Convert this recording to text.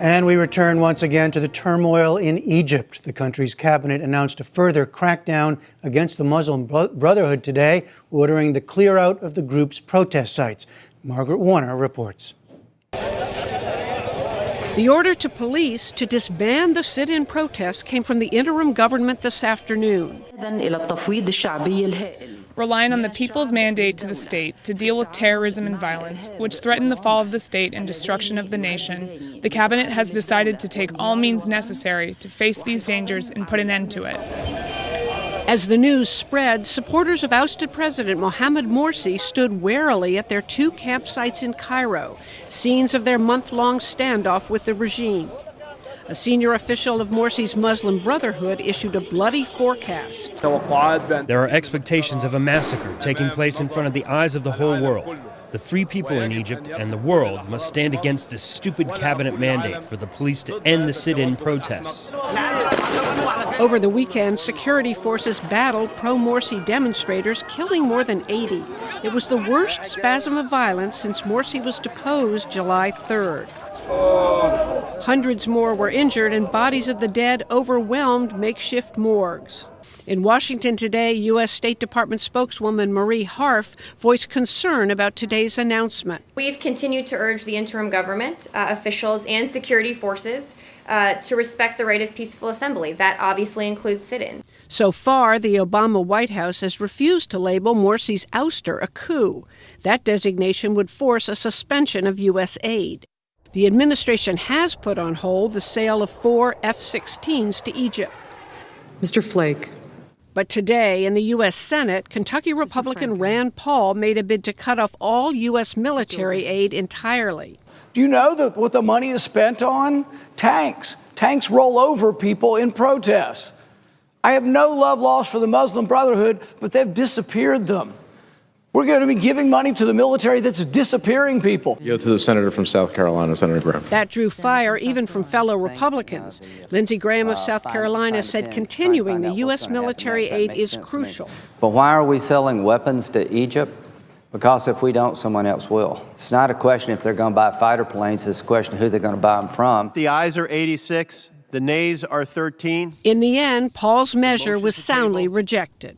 And we return once again to the turmoil in Egypt. The country's cabinet announced a further crackdown against the Muslim Brotherhood today, ordering the clear out of the group's protest sites. Margaret Warner reports. The order to police to disband the sit-in protests came from the interim government this afternoon. Relying on the people's mandate to the state to deal with terrorism and violence, which threaten the fall of the state and destruction of the nation, the cabinet has decided to take all means necessary to face these dangers and put an end to it. As the news spread, supporters of ousted President Mohamed Morsi stood warily at their two campsites in Cairo, scenes of their month-long standoff with the regime. A senior official of Morsi's Muslim Brotherhood issued a bloody forecast. There are expectations of a massacre taking place in front of the eyes of the whole world. The free people in Egypt and the world must stand against this stupid cabinet mandate for the police to end the sit-in protests. Over the weekend, security forces battled pro-Morsi demonstrators, killing more than 80. It was the worst spasm of violence since Morsi was deposed July 3rd. Hundreds more were injured, and bodies of the dead overwhelmed makeshift morgues. In Washington today, U.S. State Department spokeswoman Marie Harf voiced concern about today's announcement. We've continued to urge the interim government officials and security forces to respect the right of peaceful assembly. That obviously includes sit-ins. So far, the Obama White House has refused to label Morsi's ouster a coup. That designation would force a suspension of U.S. aid. The administration has put on hold the sale of 4 F-16s to Egypt. Mr. Flake. But today, in the U.S. Senate, Kentucky Republican Rand Paul made a bid to cut off all U.S. military aid entirely. Do you know what the money is spent on? Tanks. Tanks roll over people in protests. I have no love lost for the Muslim Brotherhood, but they've disappeared them. We're going to be giving money to the military that's disappearing people. Yield to the senator from South Carolina, Senator Graham. That drew fire even from fellow Republicans. Lindsey Graham of South Carolina said continuing the U.S. military aid is crucial. But why are we selling weapons to Egypt? Because if we don't, someone else will. It's not a question if they're going to buy fighter planes. It's a question of who they're going to buy them from. The ayes are 86. The nays are 13. In the end, Paul's measure was soundly rejected.